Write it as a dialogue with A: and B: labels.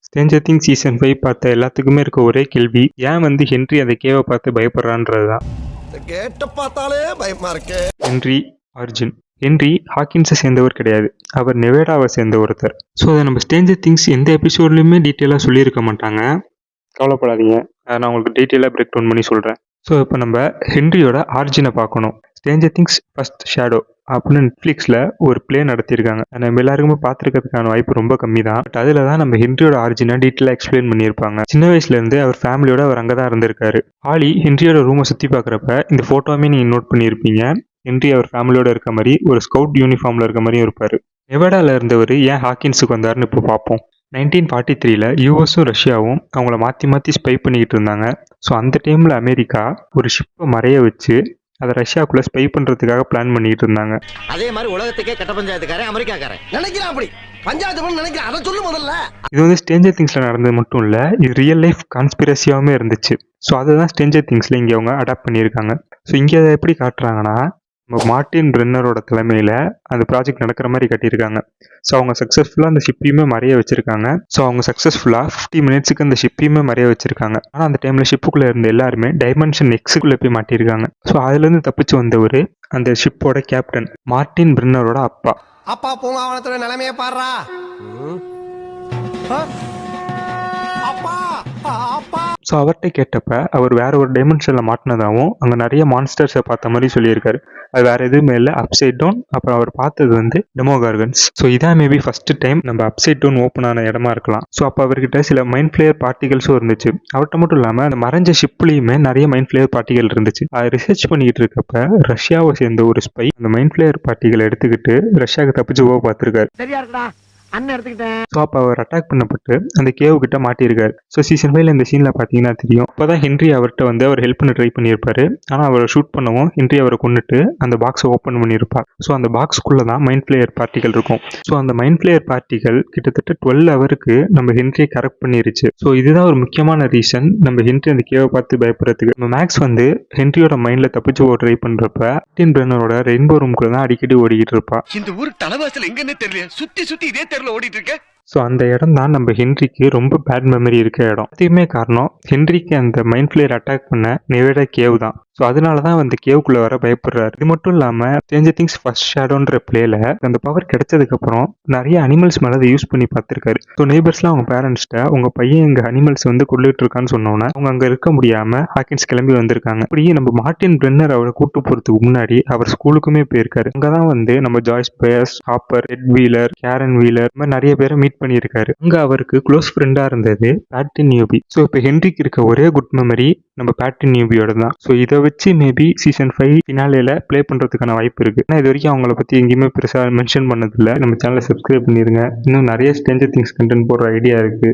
A: Stranger things season 5 பார்த்த எல்லாத்துக்குமே இருக்க ஒரே கேள்வி, ஏன் வந்து ஹென்றி அந்த கேவை பார்த்து பயப்படுறான்றது தான்.
B: கேட்ட பார்த்தாலே பயமா இருக்கு.
A: Henry origin. ஹென்றி ஹாக்கின்ஸை சேர்ந்தவர் கிடையாது, அவர் நெவேடாவை சேர்ந்த ஒருத்தர். ஸோ அதை நம்ம ஸ்ட்ரேஞ்சர் திங்ஸ் எந்த எபிசோட்லையுமே டீட்டெயிலாக சொல்லியிருக்க மாட்டாங்க. கவலைப்படாதீங்க, அதை நான் உங்களுக்கு டீட்டெயிலாக பிரேக் டவுன் பண்ணி சொல்கிறேன். ஸோ இப்போ நம்ம ஹென்ரியோட ஆரிஜினை பார்க்கணும். ஸ்ட்ரேஞ்சர் திங்ஸ் ஃபர்ஸ்ட் ஷேடோ அப்படின்னு நெட்ஃப்ளிக்ஸில் ஒரு ப்ளே நடத்தியிருக்காங்க. நம்ம எல்லாருக்குமே பார்த்துருக்கிறதுக்கான வாய்ப்பு ரொம்ப கம்மி தான். பட் அதில் தான் நம்ம ஹென்ரியோட ஆரிஜினை டீட்டெயிலாக எக்ஸ்பிளைன் பண்ணியிருப்பாங்க. சின்ன வயசுலேருந்து அவர் ஃபேமிலியோட அவர் அங்கே தான் இருந்திருக்காரு. ஆலி ஹென்ரியோட ரூமை சுற்றி பார்க்குறப்ப இந்த ஃபோட்டோவுமே நீங்கள் நோட் பண்ணியிருப்பீங்க. ஹென்றி அவர் ஃபேமிலியோட இருக்க மாதிரி ஒரு ஸ்கவுட் யூனிஃபார்மில் இருக்க மாதிரியும் இருப்பார். நெவாடாவில் இருந்தவர் ஏன் ஹாக்கின்ஸுக்கு வந்தாருன்னு இப்போ பார்ப்போம். 1943 யூஎஸும் ரஷ்யாவும் அவங்கள மாற்றி மாற்றி ஸ்பை பண்ணிக்கிட்டு இருந்தாங்க. ஸோ அந்த டைமில் அமெரிக்கா ஒரு ஷிப்பை மறைய வச்சு அதை ரஷ்யாவுக்குள்ளே ஸ்பை பண்ணுறதுக்காக பிளான் பண்ணிக்கிட்டு இருந்தாங்க.
B: அதே மாதிரி உலகத்துக்கே கட்ட பஞ்சாயத்துக்காரன் அமெரிக்காக்காரன் நினைக்கிறான். அப்படி பஞ்சாயத்து நினைக்கிறேன், அதை சொல்லு முதல்ல.
A: இது வந்து ஸ்ட்ரேஞ்சர் திங்ஸில் நடந்தது மட்டும் இல்லை, இது ரியல் லைஃப் கான்ஸ்பிரசியாகவுமே இருந்துச்சு. ஸோ அதுதான் ஸ்ட்ரேஞ்சர் திங்ஸில் இங்கே அவங்க அடாப்ட் பண்ணியிருக்காங்க. ஸோ இங்கே அதை எப்படி காட்டுறாங்கன்னா, நம்ம மார்ட்டின் பிரென்னரோட தலைமையில் அந்த ப்ராஜெக்ட் நடக்கிற மாதிரி கட்டியிருக்காங்க. ஸோ அவங்க சக்ஸஸ்ஃபுல்லாக அந்த ஷிப்பையுமே மறைய வச்சுருக்காங்க. ஸோ அவங்க சக்ஸஸ்ஃபுல்லாக 50 மினிட்ஸுக்கு அந்த ஷிப்பையுமே மறைய வச்சுருக்காங்க. ஆனால் அந்த டைமில் ஷிப்புக்குள்ளே இருந்த எல்லாருமே டைமென்ஷன் எக்ஸுக்குள்ளே போய் மாட்டியிருக்காங்க. ஸோ அதுலேருந்து தப்பிச்சு வந்தவர் அந்த ஷிப்போட கேப்டன் மார்ட்டின் பிரென்னரோட அப்பா.
B: அப்பா பூங்காவனத்தோட நிலைமையை பாடுறா.
A: ஸோ அவர்கிட்ட கேட்டப்ப அவர் வேற ஒரு டைமென்ஷனில் மாட்டினதாகவும் அங்கே நிறைய மான்ஸ்டர்ஸை பார்த்த மாதிரி சொல்லியிருக்காரு. அது வேற எதுவுமே இல்லை, அப்சைட் டவுன். அப்புறம் அவர் பார்த்தது வந்து டெமோகார்கன்ஸ். ஸோ இதான் மேபி ஃபர்ஸ்ட் டைம் நம்ம அப்சைட் டவுன் ஓப்பன் ஆன இடமா இருக்கலாம். ஸோ அப்போ அவர்கிட்ட சில மைண்ட் ஃபிளேயர் பார்ட்டிகல்ஸும் இருந்துச்சு. அவர்கிட்ட மட்டும் இல்லாமல் அந்த மறைஞ்ச ஷிப்லேயுமே நிறைய மைண்ட் ஃபிளேயர் பார்ட்டிகல் இருந்துச்சு. அதை ரிசர்ச் பண்ணிக்கிட்டு இருக்கப்ப ரஷ்யாவை சேர்ந்த ஒரு ஸ்பை அந்த மைண்ட் ஃபிளேயர் பார்ட்டிகளை எடுத்துக்கிட்டு ரஷ்யாவுக்கு தப்பிச்சு போக பார்த்துருக்காரு. ஸோ அப்போ அவர் அட்டாக் பண்ணப்பட்டு அந்த கேவ் கிட்ட மாட்டியிருக்காரு. ஸோ சீசன் 5 இந்த சீனில் பார்த்தீங்கன்னா தெரியும். அப்போதான் ஹென்றி அவர்கிட்ட வந்து அவர் ஹெல்ப் பண்ண ட்ரை பண்ணியிருப்பாரு. ஆனால் அவரை ஷூட் பண்ணவும் ஹென்றி அவரை கொண்டுட்டு அந்த பாக்ஸை ஓப்பன் பண்ணியிருப்பார். ஸோ அந்த பாக்ஸ்க்குள்ளே தான் மைண்ட் பிளேயர் பார்ட்டிகள் இருக்கும். ஸோ அந்த மைண்ட் பிளேயர் பார்ட்டிகள் கிட்டத்தட்ட 12 ஹவருக்கு நம்ம ஹென்ரியை கரெக்ட் பண்ணிருச்சு. ஸோ இதுதான் ஒரு முக்கியமான ரீசன் நம்ம ஹென்றி அந்த கேவை பார்த்து பயப்படுறதுக்கு. நம்ம மேக்ஸ் வந்து ஹென்ரியோட மைண்டில் தப்பிச்சு போக ட்ரை பண்ணுறப்ப மார்ட்டின் பிரென்னரோட ரெயின்போ ரூம்குள்ள தான் அடிக்கடி ஓடிக்கிட்டு இருப்பா.
C: இந்த ஊர் தலைவாசல் எங்கன்னு தெரியல, சுத்தி சுத்தி இதே தெருல ஓடிட்டு இருக்க.
A: ஸோ அந்த இடம் தான் நம்ம ஹென்ரிக்கு ரொம்ப பேட் மெமரி இருக்க இடம். அதுக்குமே காரணம் ஹென்ரிக்கு அந்த மைண்ட் ஃபிளேயர் அட்டாக் பண்ண நெவேடா கேவ் தான். ஸோ அதனால தான் அந்த கேவுக்குள்ளே வர பயப்படுறாரு. இது மட்டும் இல்லாமல் ஸ்ட்ரேஞ்சர் திங்ஸ் ஃபர்ஸ்ட் ஷேடோன்ற பிளேல அந்த பவர் கிடைச்சதுக்கப்புறம் நிறைய அனிமல்ஸ் மேலே அதை யூஸ் பண்ணி பார்த்துருக்காரு. ஸோ நெய்பர்ஸ்லாம் அவங்க பேரண்ட்ஸ்கிட்ட உங்கள் பையன் எங்கள் அனிமல்ஸ் வந்து கொள்ளிட்டு இருக்கான்னு சொன்னோன்னே அவங்க அங்கே இருக்க முடியாமல் ஹாக்கின்ஸ் கிளம்பி வந்திருக்காங்க. இப்படி நம்ம மார்ட்டின் பிரென்னர் அவரை கூட்டு போகிறதுக்கு முன்னாடி அவர் ஸ்கூலுக்குமே போயிருக்காரு. அங்கே தான் வந்து நம்ம Joyce Byers, Hopper, Ted Wheeler, Karen Wheeler, இந்த மாதிரி நிறைய பேரை மீட் பண்ணியிருக்காரு. அங்கே அவருக்கு க்ளோஸ் ஃப்ரெண்டாக இருந்தது பேட்டின் நியூபி. ஸோ இப்போ ஹென்ரிக்கு இருக்க ஒரே குட் மெமரி நம்ம பேட்டின் நியூபியோட தான். ஸோ இதை வச்சு மேபி சீசன் 5 ஃபினாலேல ப்ளே பண்ணுறதுக்கான வாய்ப்பு இருக்குது. ஆனால் இது வரைக்கும் அவங்கள பற்றி எங்கேயுமே பெருசாக மென்ஷன் பண்ணதில்லை. நம்ம சேனலை சப்ஸ்கிரைப் பண்ணிடுங்க. இன்னும் நிறைய ஸ்ட்ரேஞ்சர் திங்ஸ் கண்டென்ட் போடுற ஐடியா இருக்குது.